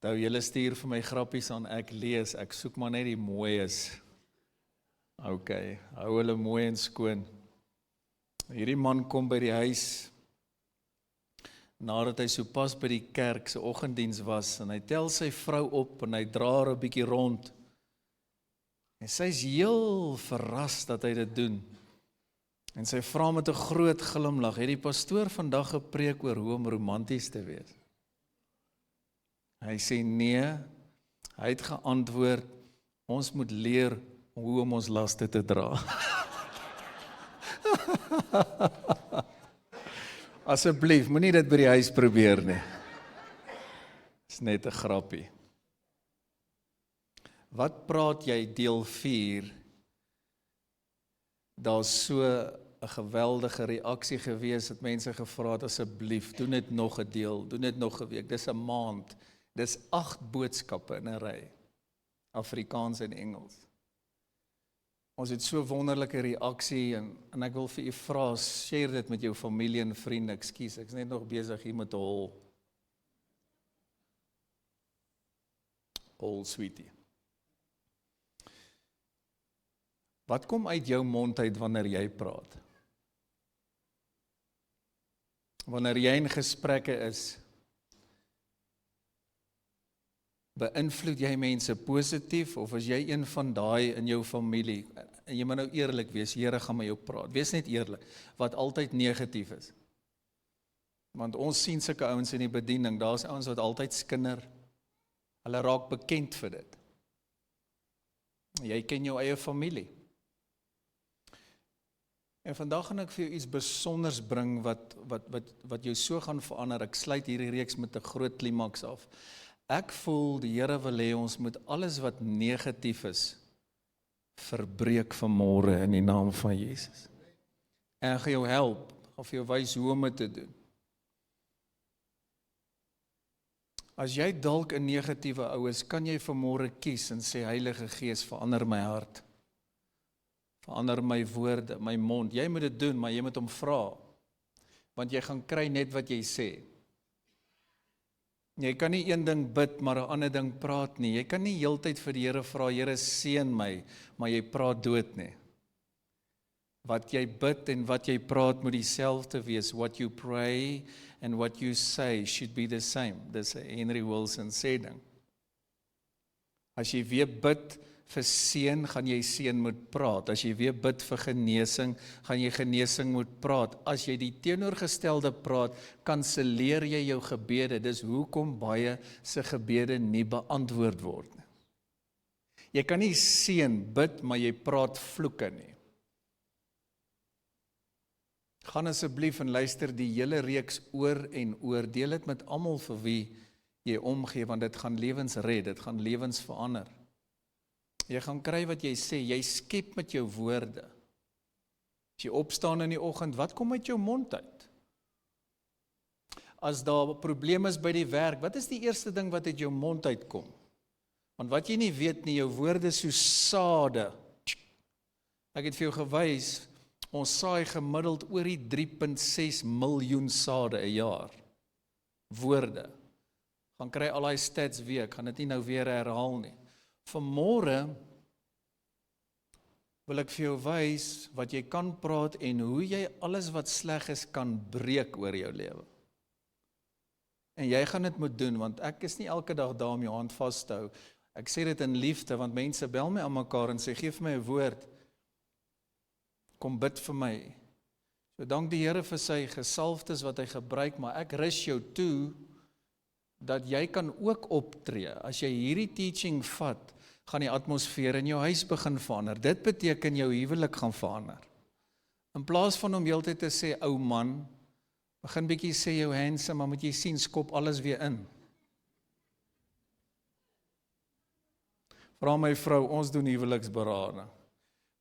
Nou, julle stuur vir my grappies aan, ek lees, ek soek maar net die mooies. Ok, hou hulle mooi en skoon. Hierdie man kom by die huis, nadat hy sopas by die kerk se oggenddiens was, en hy tel sy vrou op, en hy dra haar 'n bietjie rond. En sy is heel verras dat hy dit doen. En sy vra met 'n groot glimlag, het die pastoor vandag gepreek oor hoe om romanties te wees? Hy sê nee, hy het geantwoord, ons moet leer hoe om ons laste te dra. Asseblief, moenie dit by die huis probeer nie. Dis net 'n grappie. Wat praat jy deel 4? Daar's so 'n geweldige reaksie gewees, dat mense gevra het, asseblief, doen dit nog 'n deel, doen dit nog 'n week, dis 'n maand, dis 8 boodskappe in 'n ry, Afrikaans en Engels. Ons het so wonderlike reaksie, en ek wil vir u vra, share dit met jou familie en vriende, ekskuus, ek is net nog besig hier met 'n hol, sweetie. Wat kom uit jou mond uit wanneer jy praat? Wanneer jy in gesprekke is, beïnvloed jy mense positief, of is jy een van daai in jou familie, en jy moet nou eerlik wees, Here gaan met jou praat, wees net eerlik, wat altyd negatief is. Want ons sien sulke ouens in die bediening, daar's ouens wat altyd skinder, hulle raak bekend vir dit. Jy ken jou eie familie. En vandag gaan ek vir jou iets besonders bring, wat jou so gaan verander. Ek sluit hierdie reeks met 'n groot klimaks af. Ek voel die Here wil hê ons moet alles wat negatief is, verbreek vanmôre in die naam van Jesus. En ek gaan jou help, of jou wys hoe om dit te doen. As jy dalk 'n negatiewe ou is, kan jy vanmôre kies en sê, Heilige Gees, verander my hart. Verander my woorde, my mond. Jy moet dit doen, maar jy moet hom vra. Want jy gaan kry net wat jy sê. Jy kan nie een ding bid, maar 'n ander ding praat nie. Jy kan nie heeltyd vir die Here vra, Here seën my, maar jy praat dood nie. Wat jy bid en wat jy praat moet dieselfde wees. What you pray and what you say should be the same. Dis 'n Henry Wilson sê ding. As jy weer bid vir seën, gaan jy seën moet praat. As jy weer bid vir genesing, gaan jy genesing moet praat. As jy die teenoorgestelde praat, kanselleer jy jou gebede. Dis hoekom baie se gebede nie beantwoord word nie. Jy kan nie seën bid, maar jy praat vloeke nie. Gaan asseblief en luister die hele reeks oor en oor. Deel dit met almal vir wie jy omgee, want dit gaan lewens red, dit gaan lewens verander. Jy gaan kry wat jy sê, jy skep met jou woorde. As jy opstaan in die oggend, wat kom uit jou mond uit? As daar 'n probleem is by die werk, wat is die eerste ding wat uit jou mond uitkom? Want wat jy nie weet nie, jou woorde is soos sade. Ek het vir jou gewys, ons saai gemiddeld oor die 3,6 miljoen sade 'n jaar. Woorde. Gaan kry al daai stats weer, ek gaan dit nie nou weer herhaal nie. Vanmôre wil ek vir jou wys wat jy kan praat en hoe jy alles wat sleg is kan breek oor jou lewe. En jy gaan dit moet doen, want ek is nie elke dag daar om jou hand vas te hou. Ek sê dit in liefde, want mense bel my aan mekaar en sê, gee vir my 'n woord. Kom bid vir my. So dank die Here vir sy gesalfdes wat hy gebruik, maar ek rus jou toe, dat jy kan ook optree. As jy hierdie teaching vat, gaan die atmosfeer in jou huis begin verander. Dit beteken jou huwelik gaan verander. In plaas van om heeltyd te sê, ou man, begin bietjie sê jou handsome, maar moet jy sien, skop alles weer in. Vra my vrou, ons doen huweliksberading.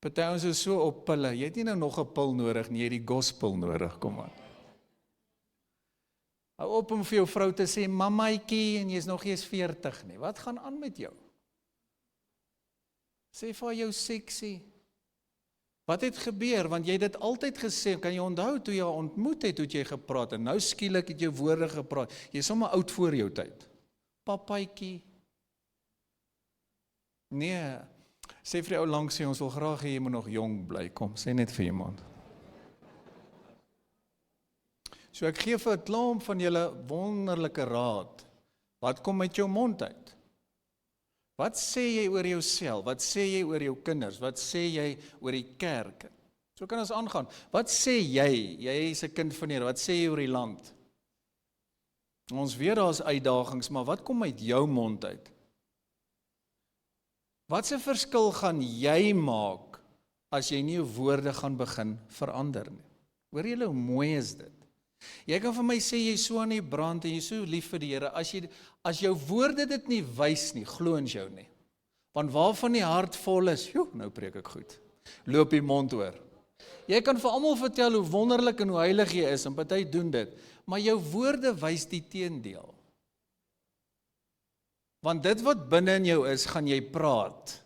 Party ons is so op pille, jy het nie nou nog 'n pil nodig nie, jy het die gospel nodig, kom aan. Hou op om vir jou vrou te sê, mamaitjie, en jy is nog eens 40 nie. Wat gaan aan met jou? Sê vir jou seksie. Wat het gebeur? Want jy het dit altyd gesê, kan jy onthou toe jy haar ontmoet het, hoe jy gepraat, en nou skielik het jy woorde gepraat. Jy is sommer oud voor jou tyd. Papaitjie. Nee, sê vir die ou langs jy, ons wil graag hê jy moet nog jong bly, kom, sê net vir iemand. So ek gee vir 'n klomp van julle wonderlike raad. Wat kom uit jou mond uit? Wat sê jy oor jouself? Wat sê jy oor jou kinders? Wat sê jy oor die kerk? So kan ons aangaan. Wat sê jy? Jy is 'n kind van die Here. Wat sê jy oor die land? Ons weet daar's uitdagings, maar wat kom uit jou mond uit? Wat 'n verskil gaan jy maak as jy nie jou woorde gaan begin verander nie? Hoor julle hoe mooi is dit? Jy kan vir my sê jy is so aan die brand en jy is so lief vir die Here, as jou woorde dit nie wys nie, glo ons jou nie. Want waarvan die hart vol is, nou preek ek goed, loop die mond oor. Jy kan vir almal vertel hoe wonderlik en hoe heilig jy is, en party doen dit, maar jou woorde wys die teendeel. Want dit wat binne in jou is, gaan jy praat.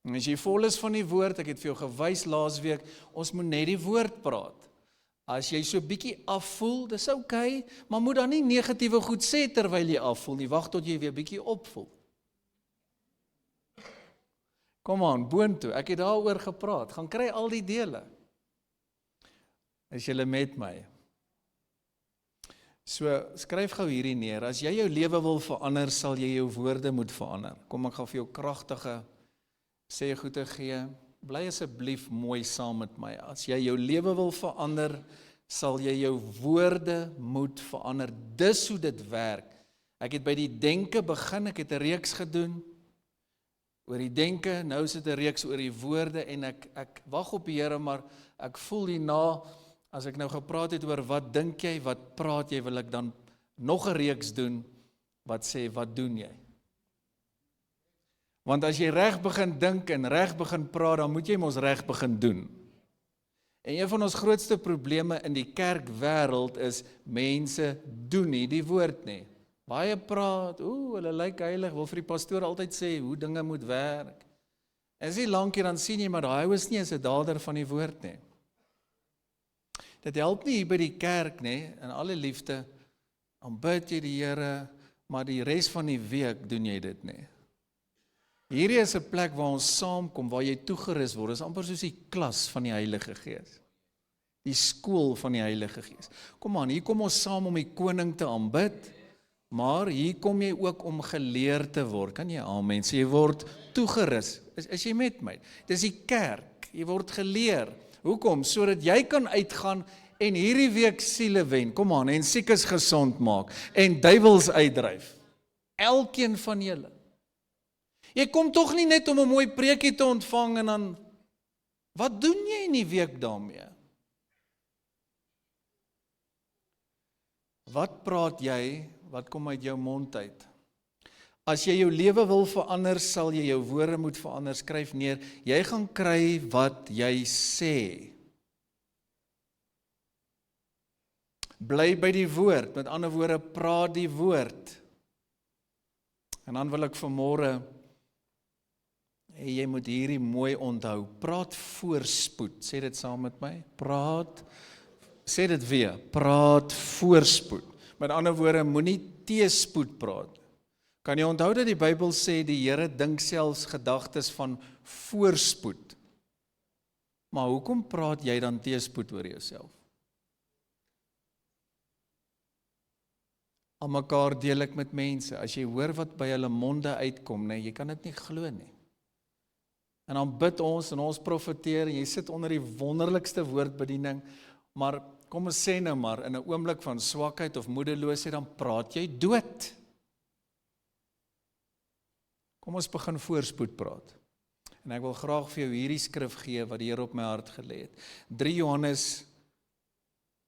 En as jy vol is van die woord, ek het vir jou gewys laasweek, ons moet net die woord praat. As jy so bietjie afvoel, dis okay, maar moet dan nie negatiewe goed sê terwyl jy afvoel nie, wag tot jy weer bietjie opvoel. Kom aan, boontoe, ek het daaroor gepraat, gaan kry al die dele. Is julle met my? So, skryf gou hierdie neer, as jy jou lewe wil verander, sal jy jou woorde moet verander. Kom, ek gaan vir jou kragtige sê goede gee, bly asseblief mooi saam met my. As jy jou lewe wil verander, sal jy jou woorde moet verander. Dis hoe dit werk. Ek het by die denke begin, ek het 'n reeks gedoen oor die denke, nou is dit 'n reeks oor die woorde en ek wag op die Here, maar ek voel hierna, as ek nou gepraat het oor wat dink jy, wat praat jy, wil ek dan nog 'n reeks doen wat sê, wat doen jy? Want as jy reg begin dink en reg begin praat, dan moet jy mos reg begin doen. En een van ons grootste probleme in die kerkwêreld is, mense doen nie die woord nie. Baie praat, hulle lyk heilig, wil vir die pastoor altyd sê, hoe dinge moet werk. En as jy lank hier, dan sien jy, maar daai is nie 'n dader van die woord nie. Dit help nie hier by die kerk nie, in alle liefde, aanbid jy die Here, maar die res van die week doen jy dit nie. Hierdie is 'n plek waar ons saamkom, waar jy toegerus word. Dit is amper soos die klas van die Heilige Gees. Die skool van die Heilige Gees. Kom aan, hier kom ons saam om die koning te aanbid, maar hier kom jy ook om geleer te word. Kan jy amen sê? Jy word toegerus. Is jy met my? Dis die kerk. Jy word geleer. Hoekom? Sodat jy kan uitgaan en hierdie week siele wen. Kom aan, en siekes gesond maak en duiwels uitdryf. Elkeen van julle. Jy kom tog nie net om 'n mooi preekie te ontvang en dan, wat doen jy in die week daarmee? Wat praat jy, wat kom uit jou mond uit? As jy jou lewe wil verander, sal jy jou woorde moet verander, skryf neer, jy gaan kry wat jy sê. Bly by die woord, met ander woorde, praat die woord. En dan wil ek vanmôre, jy moet hierdie mooi onthou, praat voorspoed, sê dit saam met my, sê dit weer, praat voorspoed, met ander woorde, moenie teespoed praat. Kan jy onthou dat die Bybel sê, die Here dink selfs gedagtes van voorspoed, maar hoekom praat jy dan teespoed oor jouself? Aan mekaar deel ek met mense, as jy hoor wat by hulle monde uitkom, nee, jy kan dit nie glo nie. En dan bid ons en ons profeteer en jy sit onder die wonderlikste woordbediening, maar kom ons sê nou maar, in 'n oomblik van swakheid of moedeloosheid, dan praat jy dood. Kom ons begin voorspoed praat. En ek wil graag vir jou hierdie skrif gee wat die Here op my hart gelê het. 3 Johannes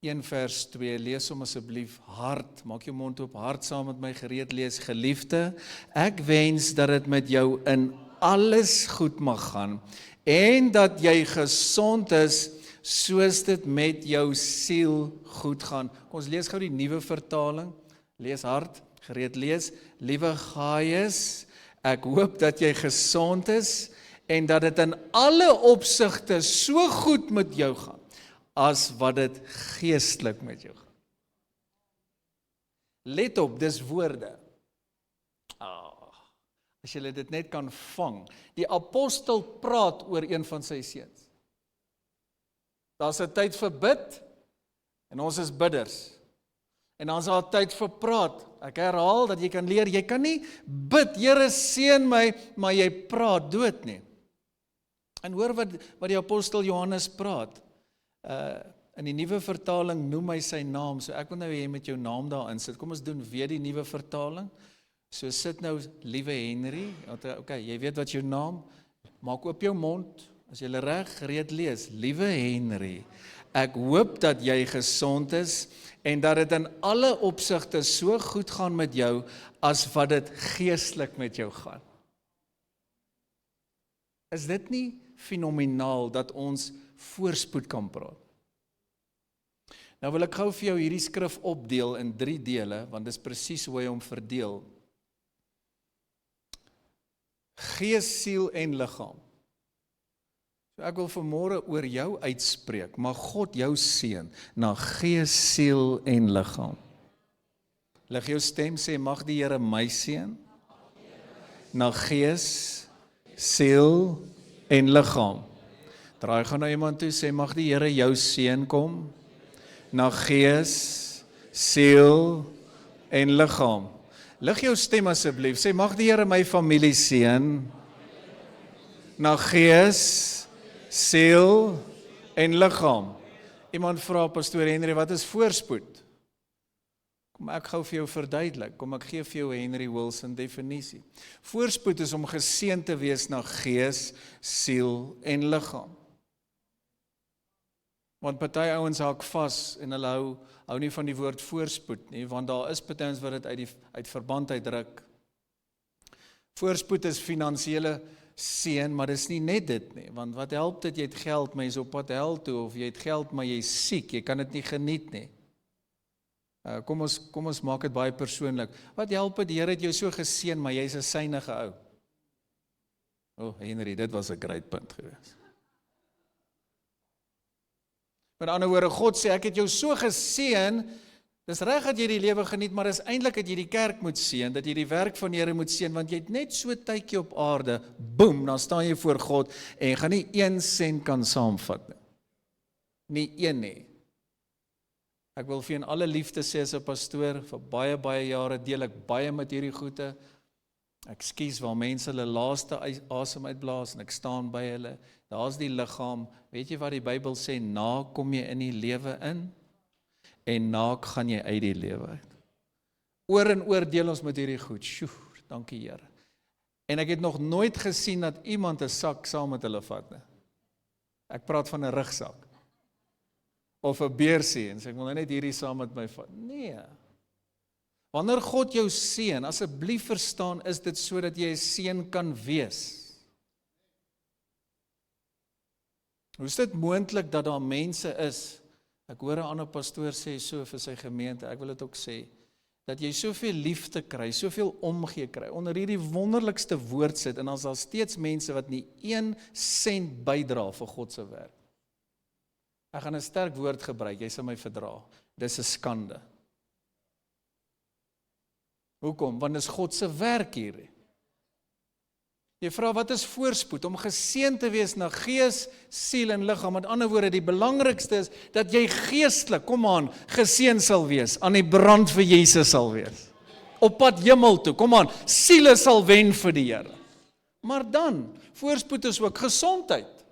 1 vers 2, lees hom asseblief hard, maak jou mond oop, hard saam met my gereed lees, geliefde, ek wens dat dit met jou in alles goed mag gaan, en dat jy gesond is, soos dit met jou siel goed gaan. Ons lees gou die nuwe vertaling, lees hard, gereed lees, liewe Gaius, ek hoop dat jy gesond is, en dat dit in alle opsigte so goed met jou gaan, as wat dit geestelik met jou gaan. Let op, dis woorde. As jy dit net kan vang. Die apostel praat oor een van sy seuns. Daar's 'n tyd vir bid, en ons is bidders. En dan is daar 'n tyd vir praat. Ek herhaal dat jy kan leer, jy kan nie bid, Here seën my, maar jy praat dood nie. En hoor wat die apostel Johannes praat. In die nuwe vertaling noem hy sy naam, so ek wil nou hê jy met jou naam daarin sit. Kom ons doen weer die nuwe vertaling. So sit nou, liewe Henry, okay, jy weet wat jou naam, maak oop jou mond, as jy reg gereed lees, liewe Henry, ek hoop dat jy gesond is, en dat dit in alle opsigte so goed gaan met jou, as wat dit geestelik met jou gaan. Is dit nie fenomenaal, dat ons voorspoed kan praat? Nou wil ek gou vir jou hierdie skrif opdeel in 3 dele, want dit is presies hoe hy hom verdeel. Gees, siel en liggaam. So ek wil vanmôre oor jou uitspreek, mag God jou seën na gees, siel en liggaam. Lig jou stem, sê mag die Here my seën na gees, siel en liggaam. Draai gaan na iemand toe, sê mag die Here jou seën kom na gees, siel en liggaam. Lig jou stem asseblief, sê mag die Here my familie seën na gees, siel en liggaam. Iemand vra, Pastoor Henry, wat is voorspoed? Kom ek gou vir jou verduidelik, kom ek gee vir jou Henry Wilson definisie. Voorspoed is om geseën te wees na gees, siel en liggaam. Want party ouens haak vas en hulle hou nie van die woord voorspoed nie, want daar is party ouens wat dit uit verband uitdruk. Voorspoed is finansiële seën, maar dis nie net dit nie, want wat help dit, jy het geld, maar jy is op pad hel toe, of jy het geld, maar jy is siek, jy kan dit nie geniet nie. Kom ons maak dit baie persoonlik. Wat help dit, die Here het jou so geseën, maar jy is 'n synige ou. Henry, dit was 'n great punt geweest. Met ander woorde, God sê, ek het jou so geseën, dis reg dat jy die lewe geniet, maar dis eintlik dat jy die kerk moet seën, dat jy die werk van die Here moet seën, want jy het net so tydjie op aarde, boem, dan staan jy voor God, en jy gaan nie 1 sent kan saamvat nie. Nie een nie. Ek wil vir in alle liefde sê as 'n pastoor, vir baie jare deel ek baie met hierdie goeie. Ek skies waar mense hulle laaste asem uitblaas en ek staan by hulle. Daar's die liggaam. Weet jy wat die Bybel sê? Na kom jy in die lewe in en naak gaan jy uit die lewe uit. Oor en oor deel ons met hierdie goed. Sjoe, dankie Here. En ek het nog nooit gesien dat iemand 'n sak saam met hulle vat nie. Ek praat van 'n rugsak. Of 'n beersie, en sê ek wil net hierdie saam met my vat. Nee. Wanneer God jou seën, asseblief verstaan, is dit sodat jy 'n seën kan wees. Hoe is dit moontlik dat daar mense is, ek hoor 'n ander pastoor sê so vir sy gemeente, ek wil dit ook sê, dat jy soveel liefde kry, soveel omgee kry, onder hierdie wonderlikste woord sit, en dan is daar steeds mense wat nie 1 sent bydra vir God se werk. Ek gaan 'n sterk woord gebruik, jy sal my verdra. Dis 'n skande. Hoekom? Want dis God se werk hier. Jy vra, wat is voorspoed? Om geseën te wees na gees, siel en liggaam. Met ander woorde, die belangrikste is dat jy geestelik, kom aan, geseën sal wees, aan die brand vir Jesus sal wees. Op pad hemel toe, kom aan, siele sal wen vir die Here. Maar dan, voorspoed is ook gesondheid.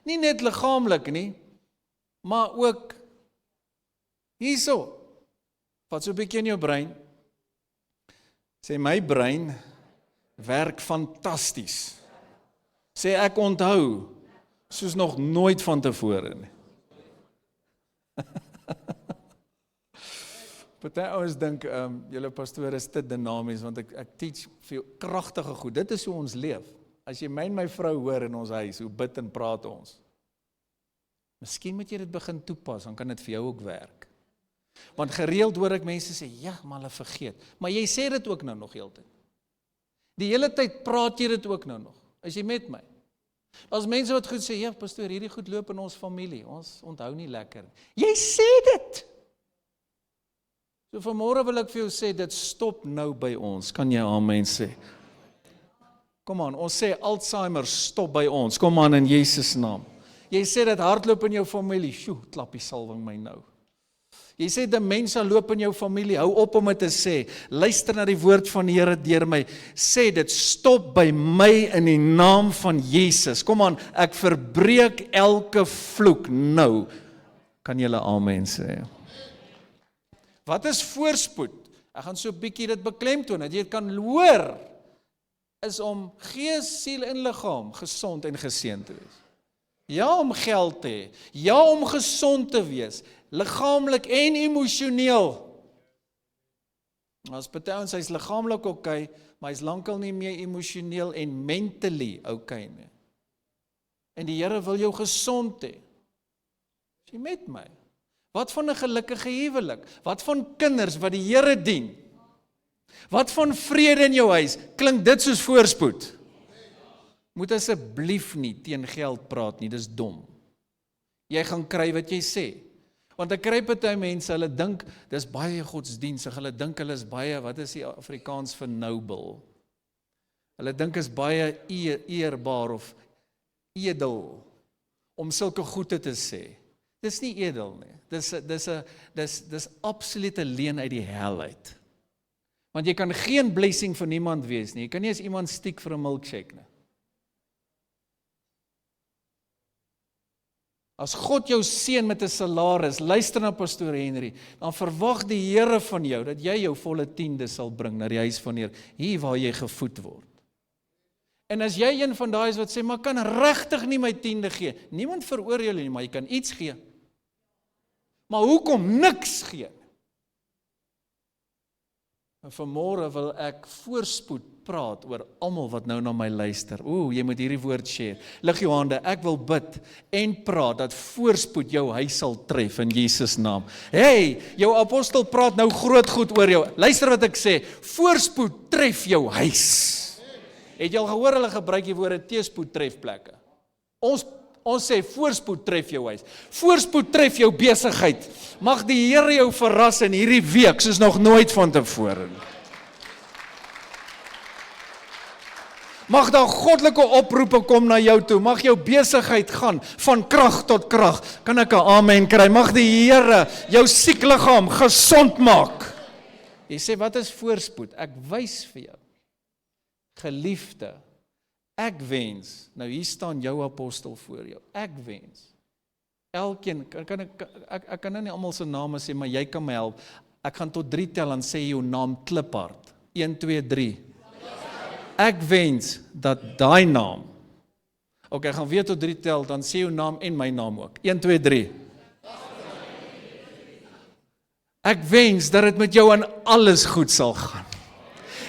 Nie net liggaamlik nie, maar ook hierso. Vat so 'n bietjie in jou brein. Sê my brein werk fantasties. Sê ek onthou soos nog nooit van tevore nie. Party ouens dink julle pastoor is te dinamies, want ek teach vir jou kragtige goed. Dit is hoe ons leef. As jy my en my vrou hoor in ons huis, hoe bid en praat ons. Miskien moet jy dit begin toepas, dan kan dit vir jou ook werk. Want gereeld hoor ek mense sê, ja, maar hulle vergeet. Maar jy sê dit ook nou nog heeltyd. Die hele tyd praat jy dit ook nou nog. Is jy met my? As mense wat goed sê, ja, pastoor, hierdie goed loop in ons familie. Ons onthou nie lekker. Jy sê dit. So vanmôre wil ek vir jou sê, dit stop nou by ons. Kan jy amen sê? Kom aan, ons sê Alzheimer stop by ons. Kom aan in Jesus naam. Jy sê dit hardloop in jou familie. Sjoe, klap die salwing my nou. Jy sê demensie loop in jou familie. Hou op om dit te sê. Luister na die woord van die Here deur my. Sê dit stop by my in die naam van Jesus. Kom aan, ek verbreek elke vloek nou. Kan julle amen sê? Wat is voorspoed? Ek gaan so 'n bietjie dit beklemtoon, dat jy dit kan hoor, is om gees, siel en liggaam gesond en geseënd te wees. Ja, om geld te hê. Ja, om gesond te wees, liggaamlik en emosioneel. As party ons hy's liggaamlik okay, maar hy's lankal nie meer emosioneel en mentally okay nie. En die Here wil jou gesond hê. Is jy met my? Wat van 'n gelukkige huwelik? Wat van kinders wat die Here dien? Wat van vrede in jou huis? Klink dit soos voorspoed? Moet asseblief nie teen geld praat nie, dis dom. Jy gaan kry wat jy sê. Want ek kry party mense, hulle dink, dis baie godsdienstig, hulle dink hulle is baie, wat is die Afrikaans vir noble? Hulle dink is baie eerbaar of edel, om sulke goede te sê. Dis nie edel nie, dis absolute leuen uit die hel uit. Want jy kan geen blessing vir niemand wees nie, jy kan nie eens iemand stiek vir 'n milkshake nie. As God jou seën met 'n salaris, luister na Pastoor Henry, dan verwag die Here van jou, dat jy jou volle 10de sal bring na die huis van die Here, hier waar jy gevoed word. En as jy een van daai is wat sê, maar kan regtig nie my 10de gee, niemand veroordeel jou nie, maar jy kan iets gee. Maar hoekom niks gee? En vanmôre wil ek voorspoed praat oor almal wat nou na my luister. Jy moet hierdie woord share. Lig jou hande, ek wil bid en praat dat voorspoed jou huis sal tref in Jesus naam. Hey, jou apostel praat nou groot goed oor jou. Luister wat ek sê, voorspoed tref jou huis. Het jy al gehoor hulle gebruik die woorde teespoed tref plekke? Ons sê voorspoed tref jou huis. Voorspoed tref jou besigheid. Mag die Here jou verras in hierdie week soos nog nooit vantevore. Mag daar goddelike oproepe kom na jou toe. Mag jou besigheid gaan van krag tot krag. Kan ek 'n amen kry? Mag die Here jou siek liggaam gesond maak. Jy sê, wat is voorspoed? Ek wys vir jou. Geliefde, ek wens, nou hier staan jou apostel voor jou, ek wens, elkeen, ek kan nou nie almal se name sê, maar jy kan my help, ek gaan tot 3 tel en sê jou naam kliphard, 1, 2, 3, ek wens dat daai naam, ek gaan weer tot 3 tel, dan sê jou naam en my naam ook, 1, 2, 3, ek wens dat dit met jou aan alles goed sal gaan,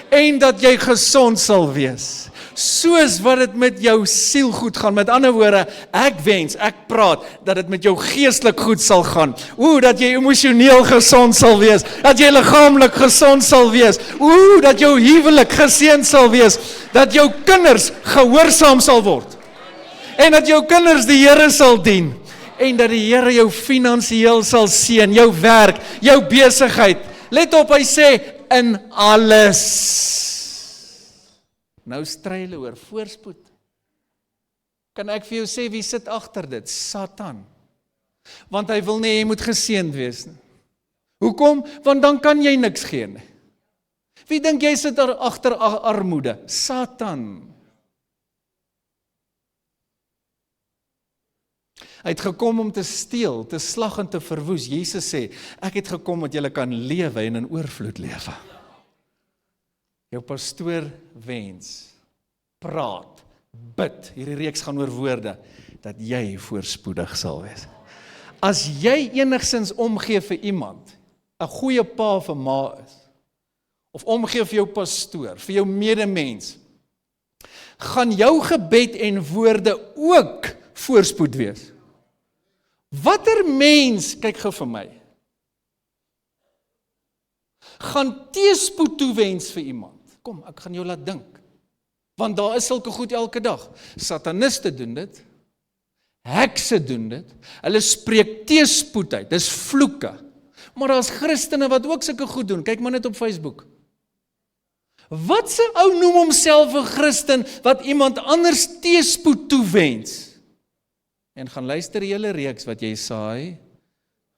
en dat jy gesond sal wees, soos wat dit met jou siel goed gaan. Met ander woorde, ek wens, ek praat, dat dit met jou geestelik goed sal gaan. Dat jy emosioneel gesond sal wees, dat jy liggaamlik gesond sal wees, dat jou huwelik geseën sal wees, dat jou kinders gehoorsaam sal word, en dat jou kinders die Here sal dien, en dat die Here jou finansiëel sal seën, jou werk, jou besigheid. Let op, hy sê, in alles. Nou stry hulle oor voorspoed. Kan ek vir jou sê, wie sit agter dit? Satan. Want hy wil nie jy moet geseënd wees nie. Hoekom? Want dan kan jy niks gee nie. Wie dink jy sit agter armoede? Satan. Hy het gekom om te steel, te slag en te verwoes. Jesus sê, ek het gekom dat julle kan lewe en in oorvloed lewe. Jou pastoor wens, praat, bid, hierdie reeks gaan oor woorde, dat jy voorspoedig sal wees. As jy enigsins omgee vir iemand, 'n goeie pa of 'n ma is, of omgee vir jou pastoor, vir jou medemens, gaan jou gebed en woorde ook voorspoed wees. Watter mens, kyk gou vir my, gaan teespoed toewens vir iemand? Kom, ek gaan jou laat dink. Want daar is sulke goed elke dag. Sataniste doen dit. Hekse doen dit. Hulle spreek teespoed uit. Dis vloeke. Maar daar's Christene wat ook sulke goed doen. Kyk maar net op Facebook. Wat se ou noem homself 'n Christen wat iemand anders teëspoed toewens? En gaan luister die hele reeks wat jy saai,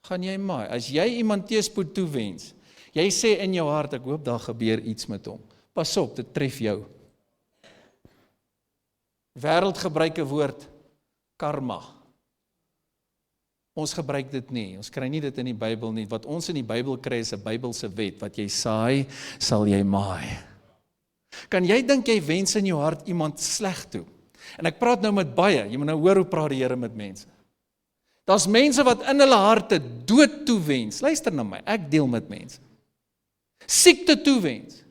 gaan jy maai. As jy iemand teëspoed toewens, jy sê in jou hart, ek hoop daar gebeur iets met hom. Pas op, dit tref jou. Wêreld gebruik 'n woord, karma. Ons gebruik dit nie, ons kry nie dit in die Bybel nie. Wat ons in die Bybel kry is 'n Bybelse wet, wat jy saai, sal jy maai. Kan jy dink jy wens in jou hart iemand sleg toe? En ek praat nou met baie, jy moet nou hoor hoe praat die Here met mense. Daar's mense wat in hulle harte dood toewens. Luister na my, ek deel met mense. Siekte toewens.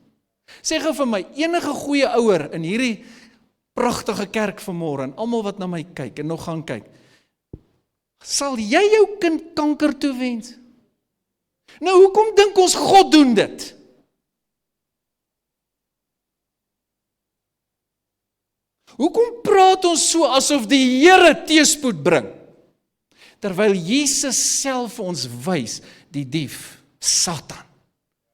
Sê gou vir my, enige goeie ouer in hierdie pragtige kerk vanmôre, en almal wat na my kyk en nog gaan kyk, sal jy jou kind kanker toewens? Nou, hoekom dink ons God doen dit? Hoekom praat ons so asof die Here teëspoed bring? Terwyl Jesus self vir ons wys, die dief, Satan,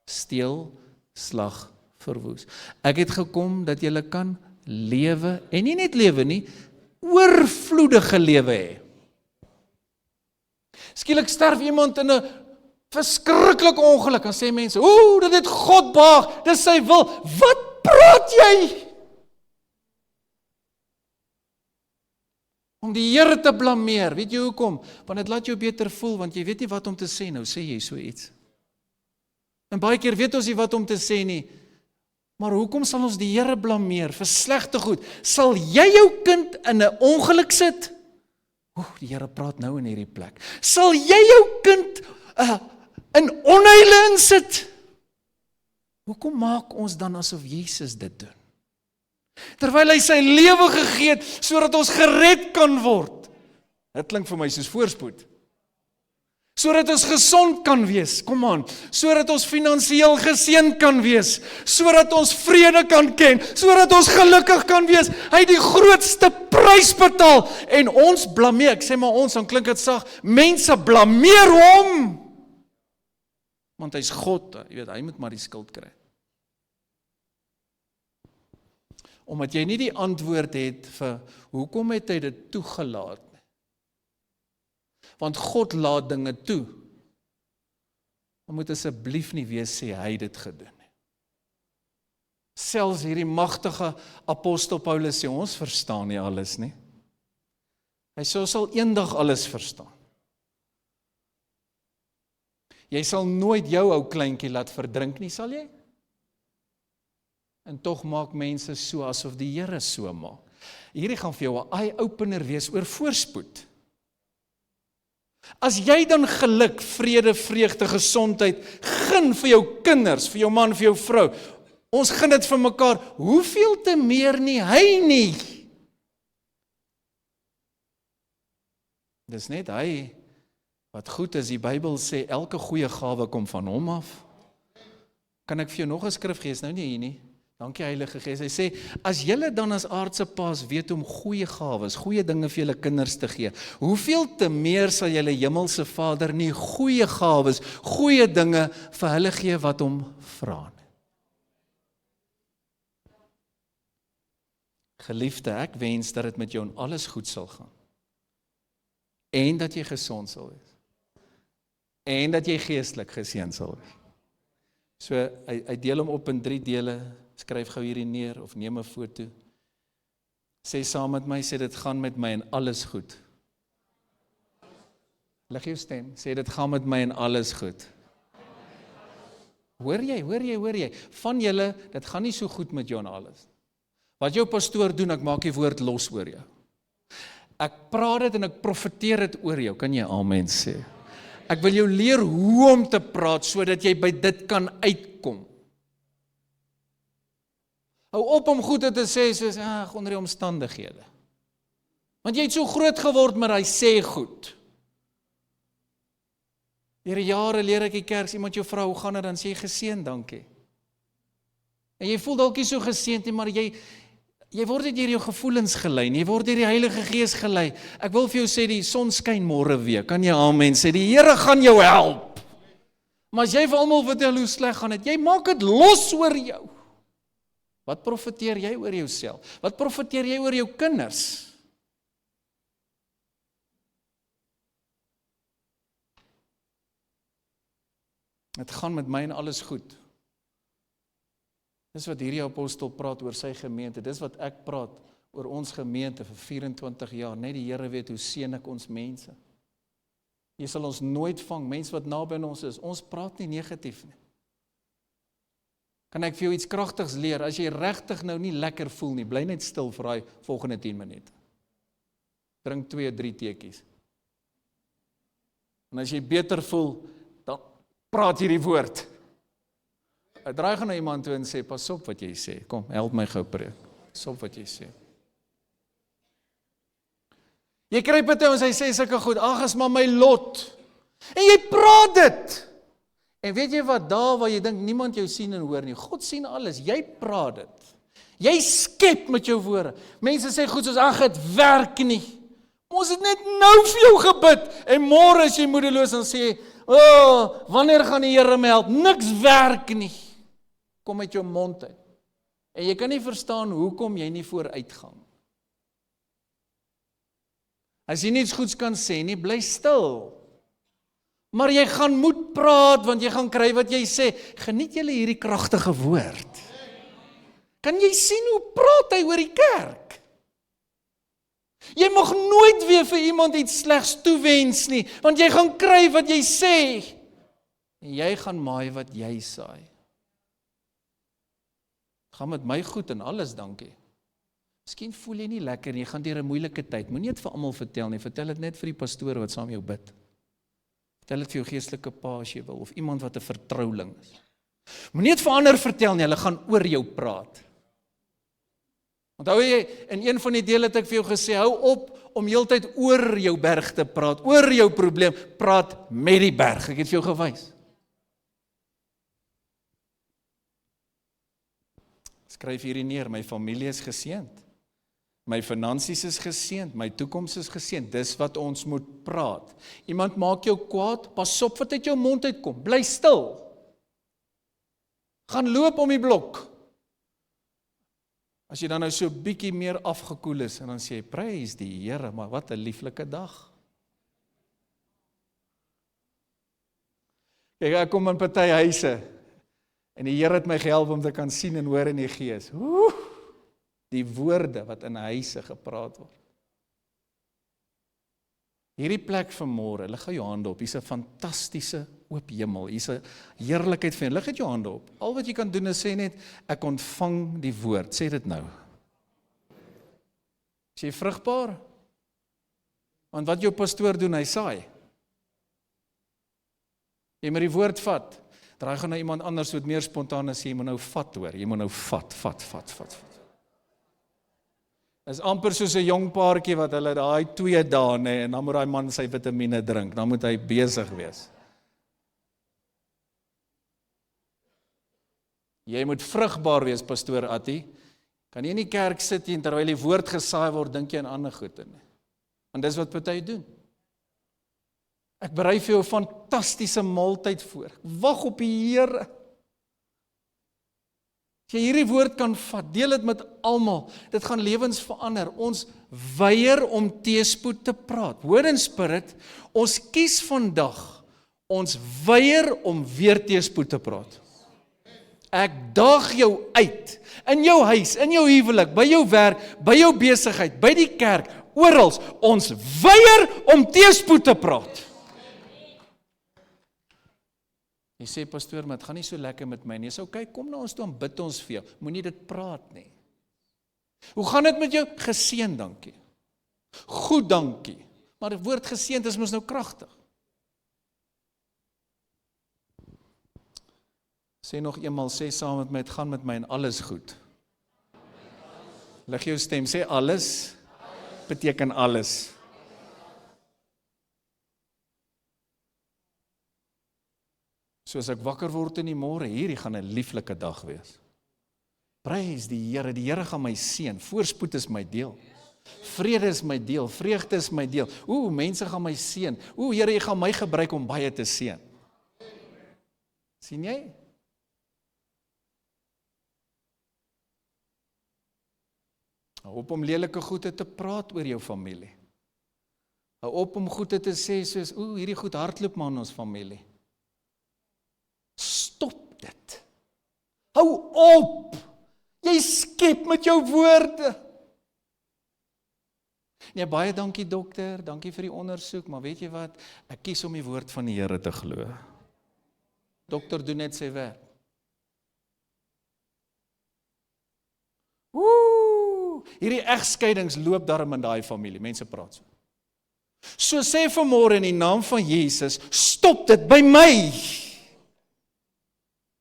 steel, slag, verwoes. Ek het gekom dat julle kan lewe, en nie net lewe nie, oorvloedige lewe hê. Skielik sterf iemand in 'n verskriklike ongeluk, dan sê mense, "Ooh, dit het God behaag, dis sy wil." Wat praat jy? Om die Here te blameer, weet jy hoekom? Want dit laat jou beter voel, want jy weet nie wat om te sê, nou sê jy so iets. En baie keer weet ons nie wat om te sê nie, maar hoekom sal ons die Here blameer vir slegte goed? Sal jy jou kind in 'n ongeluk sit? Die Here praat nou in hierdie plek. Sal jy jou kind in onheile insit? Hoekom maak ons dan asof Jesus dit doen? Terwyl hy sy lewe gegee het, sodat ons gered kan word. Dit klink vir my soos voorspoed. Sodat ons gesond kan wees, kom aan, sodat ons finansiëel geseën kan wees, sodat ons vrede kan ken, sodat ons gelukkig kan wees. Hy het die grootste prys betaal, en ons blameer, ek sê maar ons, dan klink dit sag, mense blameer hom, want hy's God, jy weet, hy moet maar die skuld kry. Omdat jy nie die antwoord het vir, hoekom het hy dit toegelaat? Want God laat dinge toe. Dan moet asseblief nie weer sê, hy het dit gedoen. Selfs hierdie magtige apostel Paulus sê, ons verstaan nie alles nie. Hy sê, ons sal eendag alles verstaan. Jy sal nooit jou ou kleintjie laat verdrink nie, sal jy? En tog maak mense so asof die Here so maak. Hierdie gaan vir jou 'n eye-opener wees oor voorspoed. As jy dan geluk, vrede, vreugde, gesondheid gun vir jou kinders, vir jou man, vir jou vrou, ons gun dit vir mekaar, hoeveel te meer nie hy nie? Dis net hy wat goed is. Die Bybel sê elke goeie gawe kom van hom af. Kan ek vir jou nog 'n skrif gee? Is nou nie hier nie. Dankie Heilige Gees. Hy sê, as julle dan as aardse paas weet om goeie gawes, goeie dinge vir julle kinders te gee, hoeveel te meer sal julle hemelse Vader nie goeie gawes, goeie dinge vir hulle gee wat hom vra nie. Geliefde, ek wens dat dit met jou in alles goed sal gaan. En dat jy gesond sal wees. En dat jy geestelik geseën sal wees. So, hy deel hom op in 3 dele, skryf gou hierdie neer, of neem 'n foto. Sê saam met my, sê dit gaan met my en alles goed. Lig jou stem, sê dit gaan met my en alles goed. Hoor jy, van julle, dit gaan nie so goed met jou en alles. Wat jou pastoor doen, ek maak die woord los oor jou. Ek praat dit en ek profeteer dit oor jou, kan jy amen sê? Ek wil jou leer hoe om te praat, sodat jy by dit kan uitkom. Hou op om goede te sê, soos, onder die omstandighede. Want jy het so groot geword, maar hy sê goed. Deur die jare leer ek die kerk, iemand jou vra, hoe gaan dit, dan sê jy geseën, dankie. En jy voel dalk nie so geseënd nie, maar jy word nie deur jou gevoelens gelei nie, jy word deur die Heilige Gees gelei. Ek wil vir jou sê, die son skyn môre weer, kan jy amen sê, die Here gaan jou help. Maar as jy vir almal vertel hoe sleg gaan dit, jy maak dit los oor jou. Wat profeteer jy oor jouself? Wat profeteer jy oor jou kinders? Het gaan met my en alles goed. Dis wat hierdie apostel praat oor sy gemeente, dis wat ek praat oor ons gemeente vir 24 jaar, net die Here weet hoe seën ek ons mense. Jy sal ons nooit vang, mense wat naby aan ons is, ons praat nie negatief nie. Kan ek vir jou iets kragtigs leer, as jy regtig nou nie lekker voel nie, bly net stil vir daai volgende 10 minute. Drink 2-3 teetjies. En as jy beter voel, dan praat hierdie woord. Ek draai gaan na iemand toe en sê, pas op wat jy sê, kom, help my gou preek, pas op wat jy sê. Jy kry party ons, hy sê sulke goed, ag, is maar my lot. En jy praat dit. En weet jy wat, daar waar jy dink, niemand jou sien en hoor nie, God sien alles, jy praat dit. Jy skep met jou woorde. Mense sê goed soos, ag, het werk nie. Ons het net nou vir jou gebid, en môre is jy moedeloos en sê, wanneer gaan die Here my help? Niks werk nie. Kom uit jou mond uit. En jy kan nie verstaan hoekom jy nie vooruit gaan. As jy niets goeds kan sê nie, bly stil. Maar jy gaan moet praat, want jy gaan kry wat jy sê. Geniet julle hierdie kragtige woord. Kan jy sien hoe praat hy oor die kerk? Jy mag nooit weer vir iemand iets slegs toewens nie, want jy gaan kry wat jy sê. En jy gaan maai wat jy saai. Gaan met my goed en alles, dankie. Miskien voel jy nie lekker nie, jy gaan deur 'n moeilike tyd. Moenie dit vir almal vertel nie, vertel dit net vir die pastoor wat saam jou bid. Vertel dit vir jou geestelike pa as jy wil, of iemand wat 'n vertrouling is. Moenie dit vir ander vertel nie, hulle gaan oor jou praat. Onthou jy, in een van die dele het ek vir jou gesê, hou op om heeltyd oor jou berg te praat, oor jou probleem, praat met die berg, ek het vir jou gewys. Skryf hierdie neer, my familie is geseënd. My finansies is geseënd, my toekoms is geseënd, dis wat ons moet praat. Iemand maak jou kwaad, pas op wat uit jou mond uitkom, bly stil. Gaan loop om die blok. As jy dan nou so bietjie meer afgekoel is, en dan sê jy, prys die Here, maar wat 'n lieflike dag. Kyk, ek kom in party huise, en die Here het my gehelp om te kan sien en hoor in die gees. Die woorde wat in huise gepraat word. Hierdie plek vanmôre, lig jou hande op, hier's 'n fantastiese oop hemel, hier's 'n heerlikheid van, lig jou hande op. Al wat jy kan doen is sê net, ek ontvang die woord, sê dit nou. Is jy vrugbaar? Want wat jou pastoor doen, hy saai. Jy moet die woord vat, draai gaan na iemand anders wat meer spontaan is, jy moet nou vat hoor, jy moet nou vat. Is amper soos 'n jong paartjie wat hulle daai 2 dae, nee, en dan moet daai man sy vitamiene drink, dan moet hy besig wees. Jy moet vrugbaar wees, pastoor Attie. Kan jy in die kerk sit en terwyl die woord gesaai word, dink jy aan ander goed in. Want dis wat party doen. Ek berei vir jou 'n fantastiese maaltyd voor. Wag op die Here. As jy hierdie woord kan vat, deel dit met almal. Dit gaan lewens verander. Ons weier om teespoed te praat. Word in spirit, ons kies vandag, ons weier om weer teespoed te praat. Ek daag jou uit, in jou huis, in jou huwelik, by jou werk, by jou besigheid, by die kerk, oral, ons weier om teespoed te praat. Jy sê, pastoor, maar het gaan nie so lekker met my nie. Jy sê, okay, kom na ons toe en bid ons vir jou. Moenie dit praat nie. Hoe gaan dit met jou? Geseën, dankie. Goed, dankie. Maar die woord geseënd is mos nou kragtig. Sê nog eenmaal, sê saam met my, het gaan met my en alles goed. Lig jou stem, sê alles beteken alles. Soos ek wakker word in die môre, hierdie gaan 'n lieflike dag wees. Prys die Here gaan my seën, voorspoed is my deel. Vrede is my deel, vreugde is my deel. Mense gaan my seën. Here, jy gaan my gebruik om baie te seën. Sien jy? Hou op om lelike goede te praat oor jou familie. Hou op om goede te sê soos, hierdie goed hardloop maar in ons familie. Stop dit. Hou op! Jy skep met jou woorde. Nee, baie dankie dokter, dankie vir die ondersoek, maar weet jy wat? Ek kies om die woord van die Here te glo. Dokter doen net sy werk. Hierdie egskeidings loop daarom in daai familie, mense praat so. So sê vanmôre in die naam van Jesus, stop dit by my.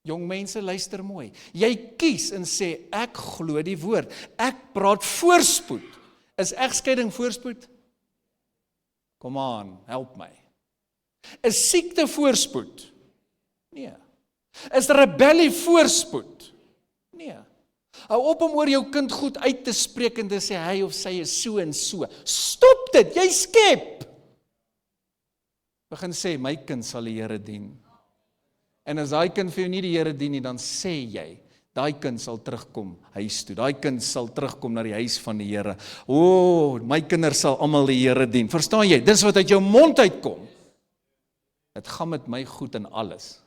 Jong mense, luister mooi. Jy kies en sê, ek glo die woord. Ek praat voorspoed. Is egskeiding voorspoed? Kom aan, help my. Is siekte voorspoed? Nee. Is rebellie voorspoed? Nee. Hou op om oor jou kind goed uit te spreek en te sê, hy of sy is so en so. Stop dit, jy skep. Begin sê, my kind sal die Here dien. En as daai kind vir jou nie die Here dien nie, dan sê jy, daai kind sal terugkom huis toe. Daai kind sal terugkom na die huis van die Here. My kinders sal almal die Here dien. Verstaan jy? Dis wat uit jou mond uitkom. Dit gaan met my goed en alles.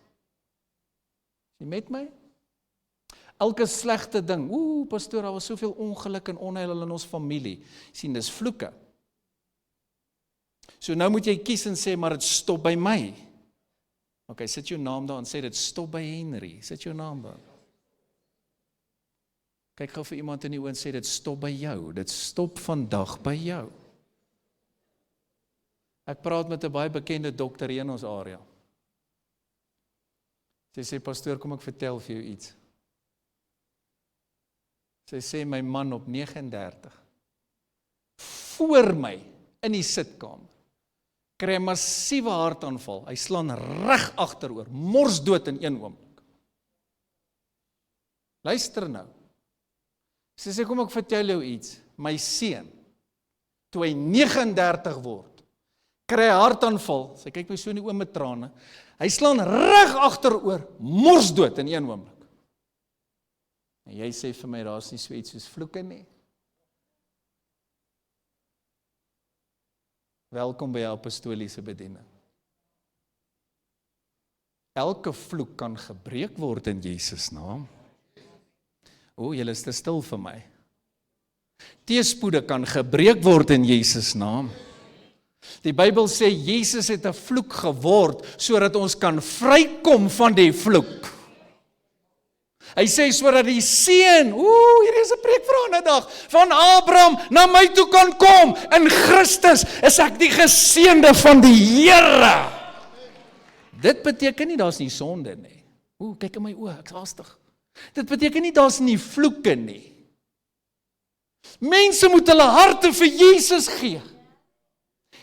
Jy met my? Elke slegte ding. Pastoor, daar was soveel ongeluk en onheil in ons familie. Sien, dis vloeke. So nou moet jy kies en sê, maar dit stop by my. Ok, sit jou naam daar en sê, dit stop by Henry. Sit jou naam daar. Kyk gou vir iemand in die oë en sê, dit stop by jou. Dit stop vandag by jou. Ek praat met 'n baie bekende dokter hier in ons area. Sy sê, pastoor, kom ek vertel vir jou iets. Sy sê, my man op 39, voor my, in die sitkamer, kry 'n massiewe hartaanval, hy slaan reg agteroor, mors dood in een oomblik. Luister nou. Sy sê, kom ek vertel jou iets, my seun, toe hy 39 word, kry 'n hartaanval, sy kyk my so in die oë met trane, hy slaan reg agteroor, mors dood in een oomblik. En jy sê vir my, daar is nie so iets soos vloeke nie. Welkom by jou apostoliese bediening. Elke vloek kan gebreek word in Jesus naam. Julle is te stil vir my. Teëspoede kan gebreek word in Jesus naam. Die Bybel sê, Jesus het 'n vloek geword, sodat ons kan vrykom van die vloek. Hy sê, sodat die seun, hier is 'n preek vir 'n ander dag, van Abraham na my toe kan kom. In Christus is ek die geseënde van die Here. Dit beteken nie, daar's nie sonde nie. Kyk in my oë, ek's haastig. Dit beteken nie, daar's nie vloeke nie. Mense moet hulle harte vir Jesus gee.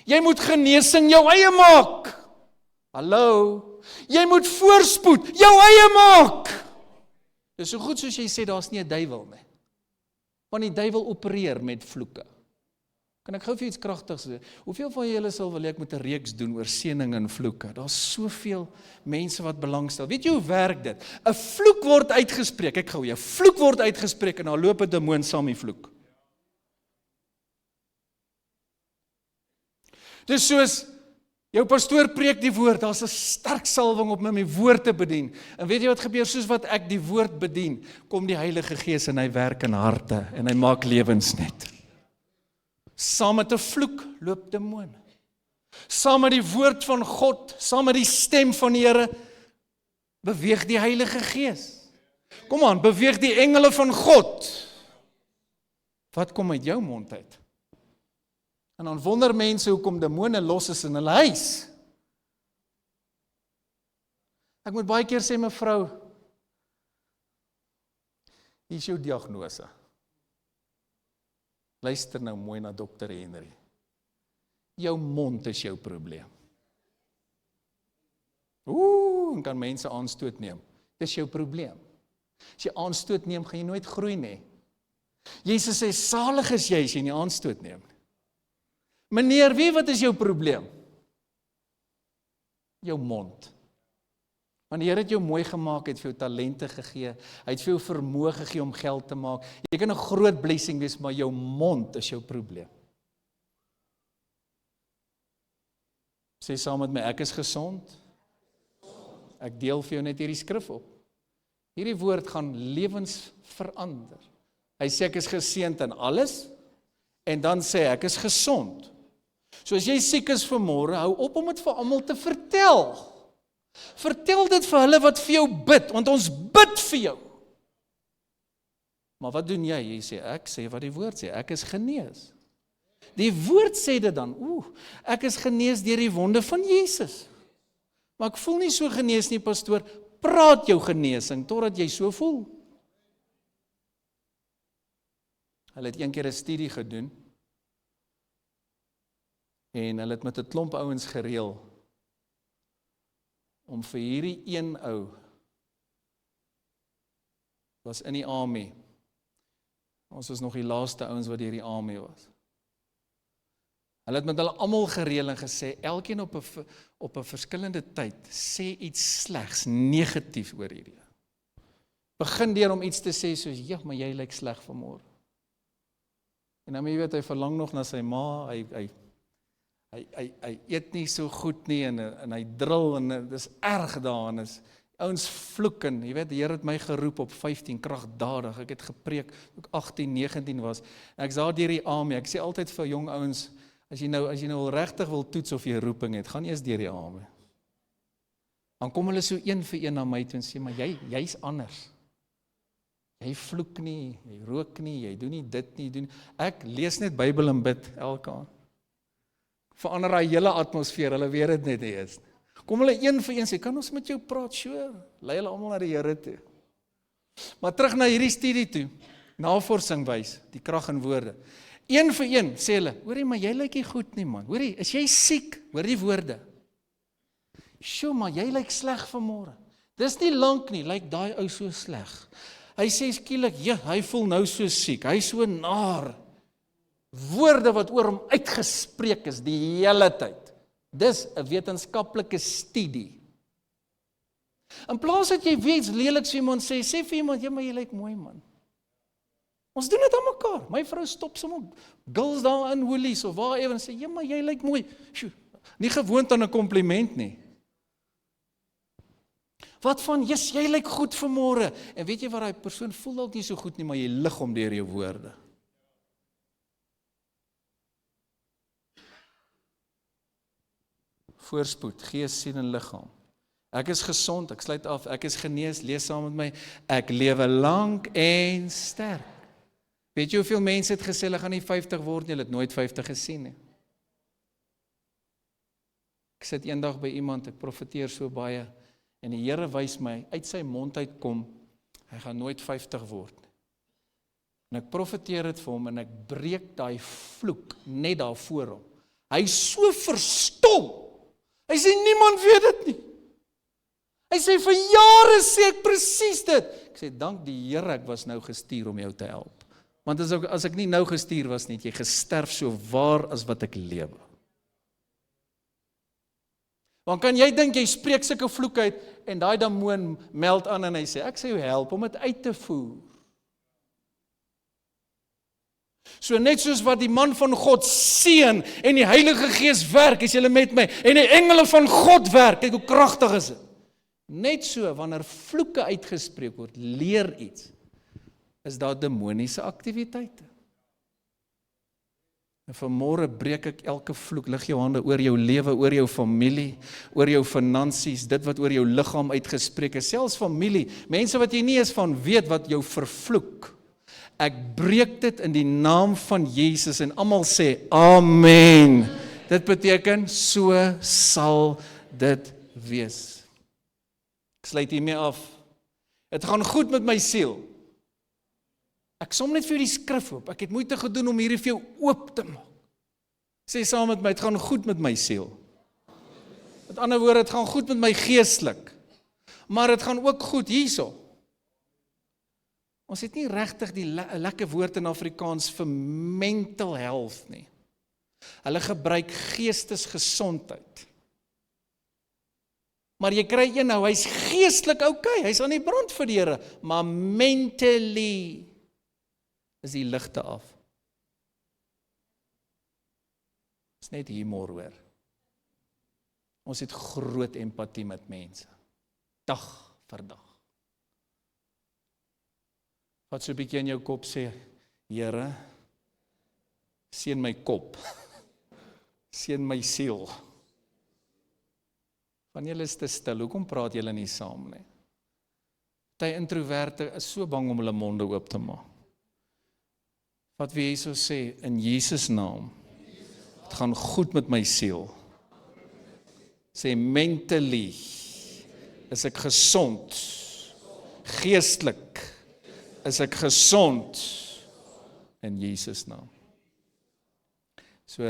Jy moet genesing jou eie maak. Hallo, jy moet voorspoed jou eie maak. Dis so goed soos jy sê, daar's nie 'n duiwel nie. Want die duiwel opereer met vloeke. Kan ek gou vir iets kragtigs sê? Hoeveel van julle sal wil ek met 'n reeks doen oor seëning en vloeke? Daar's soveel mense wat belangstel. Weet jy hoe werk dit? 'n Vloek word uitgespreek. Ek gou, 'n vloek word uitgespreek en dan loop 'n demoon saam die vloek. Dis soos jou pastoor preek die woord, daar's 'n sterk salwing op my om die woord te bedien. En weet jy wat gebeur? Soos wat ek die woord bedien, kom die Heilige Gees en hy werk in harte en hy maak lewens net. Saam met 'n vloek loop demone. Saam met die woord van God, saam met die stem van die Here, beweeg die Heilige Gees. Kom aan, beweeg die engele van God. Wat kom uit jou mond uit? En dan wonder mense hoekom demone los is in hulle huis. Ek moet baie keer sê, mevrou, hier is jou diagnose. Luister nou mooi na dokter Henry. Jou mond is jou probleem. En kan mense aanstoot neem. Dis jou probleem. As jy aanstoot neem, gaan jy nooit groei nie. Jesus sê, salig is jy as jy nie aanstoot neem. Meneer, wat is jou probleem? Jou mond. Want die Here het jou mooi gemaak, het vir jou talente gegee, hy het vir jou vermoë gegee om geld te maak. Jy kan 'n groot blessing wees, maar jou mond is jou probleem. Sê saam met my, ek is gesond. Ek deel vir jou net hierdie skrif op. Hierdie woord gaan lewens verander. Hy sê ek is geseënd in alles, en dan sê ek is gesond. So as jy siek is vanmôre, hou op om dit vir almal te vertel. Vertel dit vir hulle wat vir jou bid, want ons bid vir jou. Maar wat doen jy? Jy sê, ek sê wat die woord sê, ek is genees. Die woord sê dit dan, ek is genees deur die wonde van Jesus. Maar ek voel nie so genees nie, pastoor, praat jou genesing, totdat jy so voel. Hulle het een keer 'n studie gedoen, en hulle het met 'n klomp ouens gereël, om vir hierdie een ou, was in die army, ons was nog die laaste ouens wat deur die army was. Hulle het met hulle almal gereël en gesê, elkeen op 'n verskillende tyd, sê iets slegs, negatief oor hierdie. Begin deur om iets te sê soos, ja, maar jy lyk sleg vanmôre. En dan jy weet, hy verlang nog na sy ma, hy eet nie so goed nie, en hy dril, en dit is erg daar, en ouens vloek, en jy weet, die Here het my geroep op 15, kragdadig, ek het gepreek, toe ek 18, 19 was, en ek is daar deur die army, ek sê altyd vir jong ouens, as jy nou regtig wil toets of jy roeping het, gaan eers deur die army. Dan kom hulle so een vir een na my toe en sê, maar jy's anders. Jy vloek nie, jy rook nie, jy doen nie dit nie, ek lees net Bybel en bid elke aand. Verander daai hele atmosfeer, hulle weet dit net nie eens. Kom hulle een vir een sê, kan ons met jou praat? Sure, lei hulle almal na die Here toe. Maar terug na hierdie studie toe, navorsing wys, die krag in woorde. Een vir een sê hulle, hoorie, maar jy lyk nie goed nie man, hoorie, is jy siek? Hoor die woorde. Sjoe, maar jy lyk sleg vanmôre. Dis nie lank nie, lyk daai ou so sleg. Hy sê skielik, ja, hy voel nou so siek, hy so naar. Woorde wat oor hom uitgespreek is die hele tyd. Dis 'n wetenskaplike studie. In plaas dat jy weet lelik vir iemand sê vir iemand, ja, maar jy lyk mooi man. Ons doen dit aan mekaar. My vrou stop sommer girls daar in Woolies of waar ewen sê, ja, maar jy lyk mooi. Sjoe, nie gewoond aan 'n kompliment nie. Wat van, yes, jy lyk goed vanmôre. En weet jy wat, daai persoon voel dalk nie so goed nie, maar jy lig hom deur jou woorde. Voorspoed, gees, siel en liggaam. Ek is gesond, ek sluit af, ek is genees, lees saam met my, ek lewe lank en sterk. Weet jy hoeveel mense het gesê, hulle gaan nie 50 word nie, hulle het nooit 50 gesien nie. Ek sit eendag by iemand, ek profeteer so baie, en die Here wys my, uit sy mond uitkom, hy gaan nooit 50 word nie. En ek profeteer dit vir hom, en ek breek daai vloek, net daar voor hom. Hy is so verstom, hy sê, niemand weet dit nie. Hy sê, vir jare sê ek presies dit. Ek sê, dank die Here, ek was nou gestuur om jou te help. Want as ek nie nou gestuur was nie, het jy gesterf so waar as wat ek lewe. Want kan jy dink, jy spreek sulke vloek uit, en daai damoon meld aan en hy sê, ek sê jou help om dit uit te voer. So net soos wat die man van God seën, en die Heilige Gees werk, is julle met my, en die engele van God werk, kyk hoe kragtig is dit. Net so, wanneer vloeke uitgespreek word, leer iets, is daar demoniese aktiwiteite. En vanmôre breek ek elke vloek, lig jou hande oor jou lewe, oor jou familie, oor jou finansies, dit wat oor jou liggaam uitgespreek is, selfs familie, mense wat jy nie eens van weet wat jou vervloek. Ek breek dit in die naam van Jesus en almal sê, amen. Dit beteken, so sal dit wees. Ek sluit hiermee af. Het gaan goed met my siel. Ek som net vir die skrif op. Ek het moeite gedoen om hierdie vir jou oop te maak. Sê saam met my, het gaan goed met my siel. Met ander woorde, het gaan goed met my geestelik. Maar het gaan ook goed hierso. Ons het nie regtig die lekker woord in Afrikaans vir mental health nie. Hulle gebruik geestesgesondheid. Maar jy kry een nou, hy's geestelik okay, hy's aan die brand vir die Here, maar mentally is die ligte af. Is net humor hoor. Ons het groot empatie met mense. Dag vir dag. Wat so 'n bietjie in jou kop sê, Here, seën my kop. Seën my siel. Van julle is te stil, hoekom praat julle nie saam nie? Party introverte is so bang om hulle monde oop te maak. Wat wie Jesus sê, in Jesus naam, het gaan goed met my siel. Sê mentally, is ek gesond, geestelik, is ek gesond, in Jesus naam. So,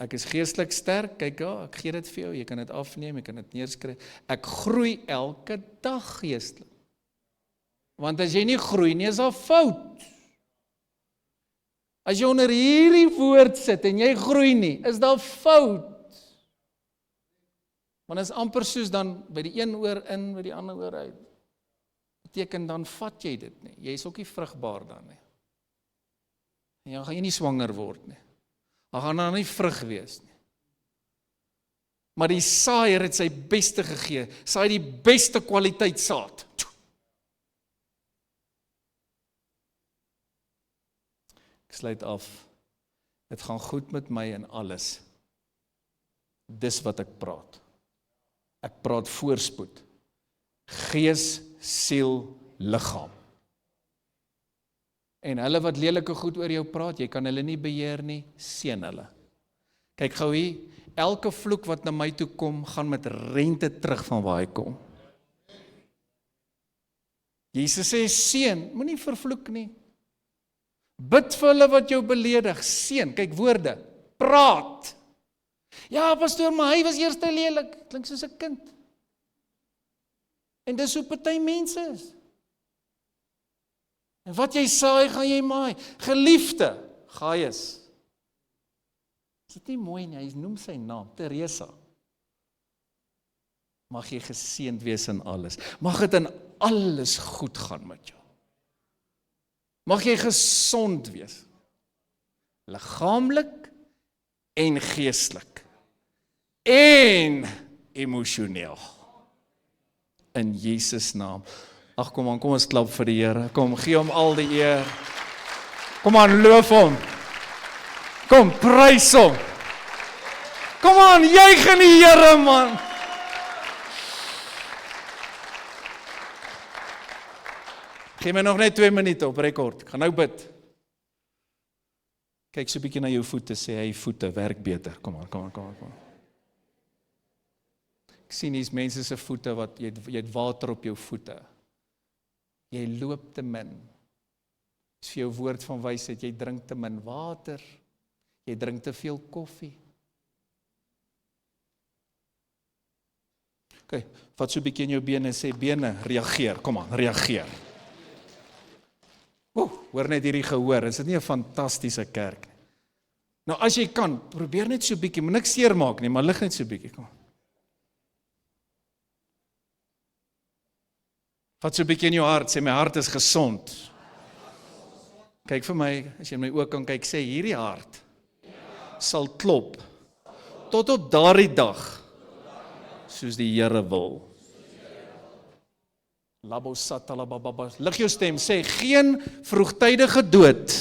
ek is geestelik sterk, kyk ja, ek gee dit vir jou, jy kan dit afneem, jy kan dit neerskryf, ek groei elke dag geestelik. Want as jy nie groei nie, is daar fout. As jy onder hierdie woord sit en jy groei nie, is daar fout. Want is amper soos dan by die een oor in, by die ander oor uit. Beteken dan vat jy dit nie. Jy is ook nie vrugbaar dan nie. En dan gaan jy nie swanger word nie. Dan gaan daar nie vrug wees nie. Maar die saaier het sy beste gegee. Saai die beste kwaliteit saad. Ek sluit af. Dit gaan goed met my in alles. Dis wat ek praat. Ek praat voorspoed. Gees, siel, liggaam. En hulle wat lelike goed oor jou praat, jy kan hulle nie beheer nie, seën hulle. Kyk gou hier, elke vloek wat na my toe kom, gaan met rente terug van waar hy kom. Jesus sê, seën, moenie vervloek nie. Bid vir hulle wat jou beledig, seën, kyk woorde, praat. Ja, pastoor, maar hy was eers te lelik, klink soos 'n kind. En dis hoe party mense is. En wat jy saai, gaan jy maai. Geliefde, Gaius. Is dit nie mooi nie, hy noem sy naam, Teresa. Mag jy geseënd wees in alles. Mag dit in alles goed gaan met jou. Mag jy gesond wees. Liggaamlik en geestelik. En emosioneel. In Jesus naam. Ag kom aan, kom ons klap vir die Here. Kom, gee hom al die eer. Kom aan, loof hom. Kom, prys hom. Kom aan, juig in die Here, man. Gee my nog net 2 minute op rekord. Ek gaan nou bid. Kyk so 'n bietjie na jou voete, sê hy voete werk beter. Kom aan. Ek sien hier's mense se voete wat jy het water op jou voete. Jy loop te min. Dis vir jou woord van wysheid, jy drink te min water. Jy drink te veel koffie. OK, vat so 'n bietjie in jou bene en sê bene, reageer. Kom aan, reageer. Hoor net hierdie gehoor, is dit nie 'n fantastiese kerk nie? Nou as jy kan, probeer net so 'n bietjie, moet niks seermaak nie, maar lig net so 'n bietjie, kom. Vat so 'n bietjie in jou hart, sê my hart is gesond. Kyk vir my, as jy in my oë kan kyk, sê hierdie hart sal klop tot op daardie dag soos die Here wil. Labo satalababa. Lig jou stem, sê geen vroegtydige dood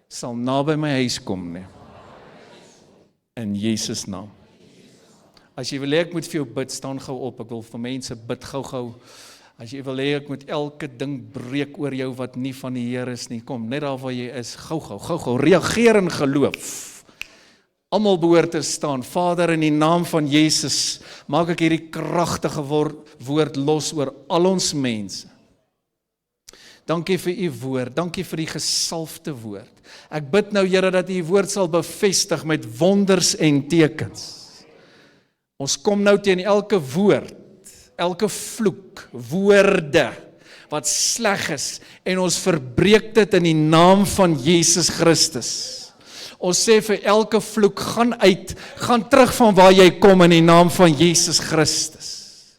sal naby my huis kom nie. In Jesus naam. As jy wil hê ek moet vir jou bid, staan gou op. Ek wil vir mense bid gou. As jy wil hê ek moet elke ding breek oor jou wat nie van die Here is nie, kom net daar waar jy is, gou. Reageer in geloof. Almal behoort te staan. Vader, in die naam van Jesus, maak ek hierdie kragtige woord los oor al ons mense. Dankie vir u woord, dankie vir die gesalfde woord. Ek bid nou, Here, dat u woord sal bevestig met wonders en tekens. Ons kom nou teen elke woord, elke vloek, woorde wat sleg is, en ons verbreek dit in die naam van Jesus Christus. Ons sê vir elke vloek, gaan uit, gaan terug van waar jy kom in die naam van Jesus Christus.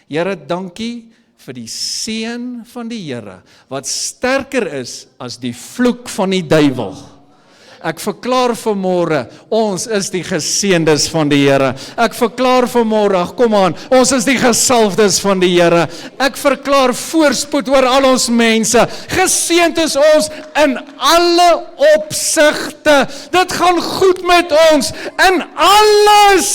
Here, dankie vir die seën van die Here, wat sterker is as die vloek van die duiwel. Ek verklaar vanmôre, ons is die geseëndes van die Here. Ek verklaar vanmôre, kom aan, ons is die gesalfdes van die Here. Ek verklaar voorspoed oor al ons mense. Geseënd is ons in alle opsigte. Dit gaan goed met ons in alles.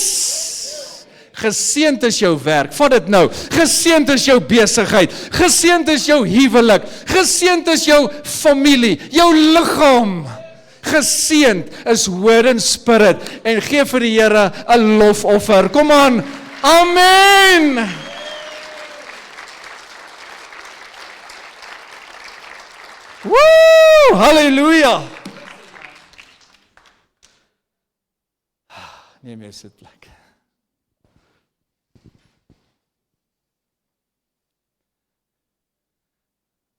Geseënd is jou werk, vat dit nou. Geseënd is jou besigheid. Geseënd is jou huwelik. Geseënd is jou familie, jou liggaam. Geseënd is word and spirit. En gee vir die Here 'n lofoffer. Kom aan. Amen. Woo! Halleluja. Neem jou sitplek.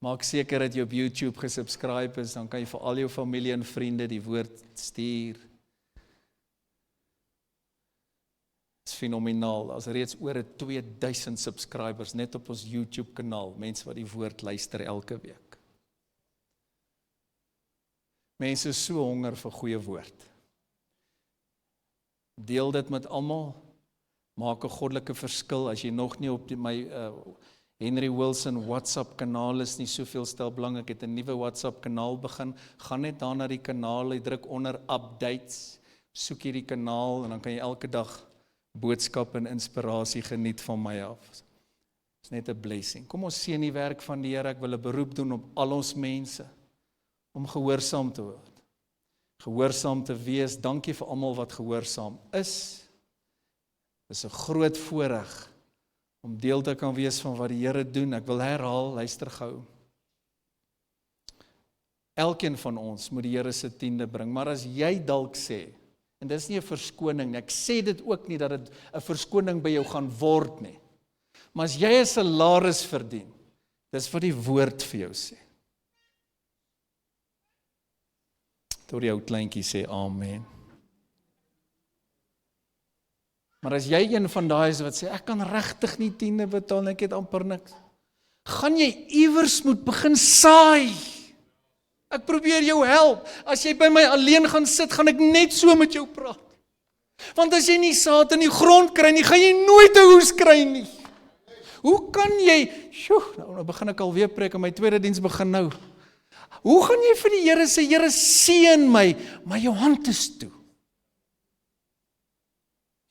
Maak seker dat jy op YouTube gesubscribe is, dan kan jy vir al jou familie en vriende die woord stuur. Dit is fenomenaal, daar is reeds oor 2000 subscribers net op ons YouTube kanaal, mense wat die woord luister elke week. Mense is so honger vir goeie woord. Deel dit met almal, maak 'n goddelike verskil. As jy nog nie op my Henry Wilson WhatsApp kanaal is nie, soveel stel belang, ek het 'n nuwe WhatsApp kanaal begin, gaan net daar na die kanaal, jy druk onder updates, soek hierdie kanaal en dan kan jy elke dag boodskap en inspirasie geniet van my af. Dit is net 'n blessing. Kom ons seën die werk van die Here. Ek wil 'n beroep doen op al ons mense om gehoorsaam te word. Gehoorsaam te wees. Dankie vir almal wat gehoorsaam is. Dis 'n groot voorreg om deel te kan wees van wat die Here doen. Ek wil herhaal, luister gou. Elkeen van ons moet die Here se tiende bring, maar as jy dalk sê, en dis nie 'n verskoning nie, ek sê dit ook nie dat dit 'n verskoning by jou gaan word nie, maar as jy 'n salaris verdien, dis wat die woord vir jou sê. Tot die ou kleintjie sê amen. Maar as jy een van daai is wat sê, ek kan regtig nie tiende betaal, ek het amper niks, gaan jy iewers moet begin saai. Ek probeer jou help. As jy by my alleen gaan sit, gaan ek net so met jou praat. Want as jy nie saad in die grond kry nie, gaan jy nooit 'n oes kry nie. Hoe kan jy, nou begin ek alweer preek en my tweede diens begin nou. Hoe gaan jy vir die Here sê, Here seën my, maar jou hand is toe?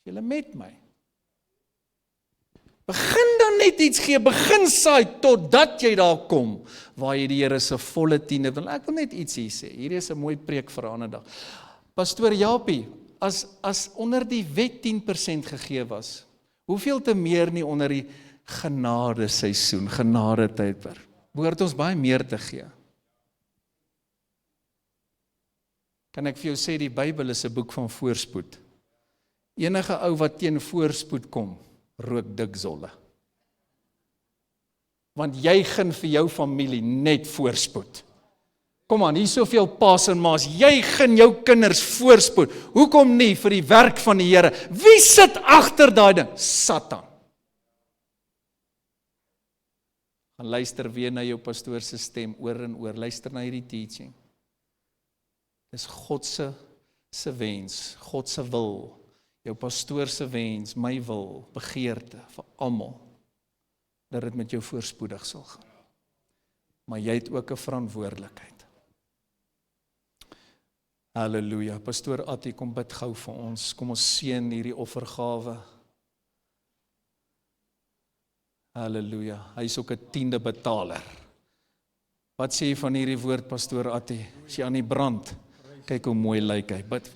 Julle met my. Begin dan net iets gee, begin saai totdat jy daar kom, waar jy die Here se volle tiende wil. Ek wil net iets hier sê, hierdie is 'n mooi preek vir 'n ander dag. Pastoor Japie, as onder die wet 10% gegee was, hoeveel te meer nie onder die genade seisoen, genade tydperk, behoort ons baie meer te gee. Kan ek vir jou sê, die Bybel is 'n boek van voorspoed. Enige ou wat teen voorspoed kom, rook dik zolle. Want jy gun vir jou familie net voorspoed. Kom aan, hier soveel paas en maas, jy gun jou kinders voorspoed. Hoekom nie vir die werk van die Here? Wie sit agter daai ding? Satan. Gaan luister weer na jou pastoor se stem oor en oor. Luister na hierdie teaching. Dis God se wens, God se wil. Jou pastoor se wens, my wil, begeerte vir almal, dat dit met jou voorspoedig sal gaan. Maar jy het ook 'n verantwoordelikheid. Halleluja. Pastoor Attie, kom bid gou vir ons. Kom ons seën hierdie offergawe. Halleluja. Hy is ook 'n tiende betaler. Wat sê jy van hierdie woord, Pastoor Attie? As jy aan die brand, kyk hoe mooi lyk hy. Bid.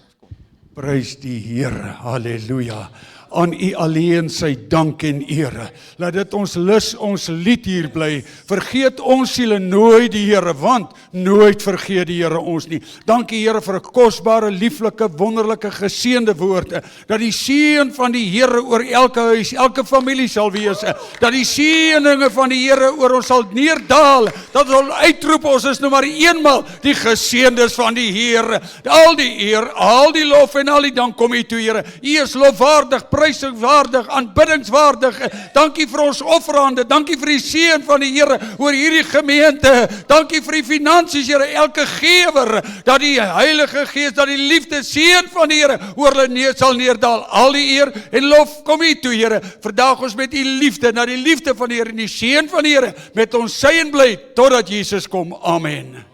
Prys die Here, halleluja. aan U alleen sy dank en ere. Laat dit ons lus, ons lied hier bly. Vergeet ons siele nooit die Here, want nooit vergeet die Here ons nie. Dankie Here vir 'n kosbare, lieflike, wonderlike, geseënde woorde. Dat die seën van die Here oor elke huis, elke familie sal wees. Dat die seëninge van die Here oor ons sal neerdal. Dat ons sal uitroep, ons is nou maar eenmal die geseëndes van die Here. Al die eer, al die lof en al die dank kom U toe, Here. U is lofwaardig, prysenswaardig, aanbiddingswaardig. Dankie vir ons offerande. Dankie vir die seën van die Here oor hierdie gemeente. Dankie vir die finansies, Here, elke gewer, dat die Heilige Gees, dat die liefde, seën van die Here oor hulle sal neerdal. Al die eer en lof kom U toe, Here. Vandag ons met U liefde, na die liefde van die Here en die seën van die Here met ons sy en bly totdat Jesus kom. Amen.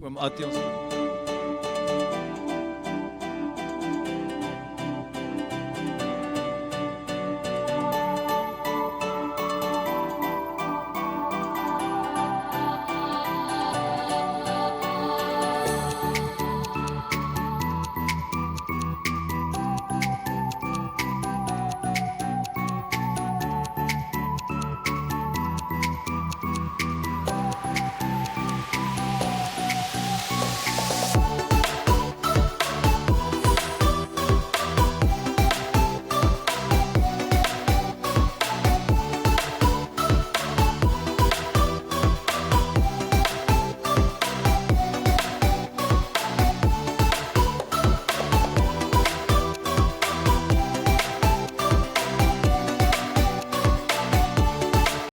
Oom Attie, ons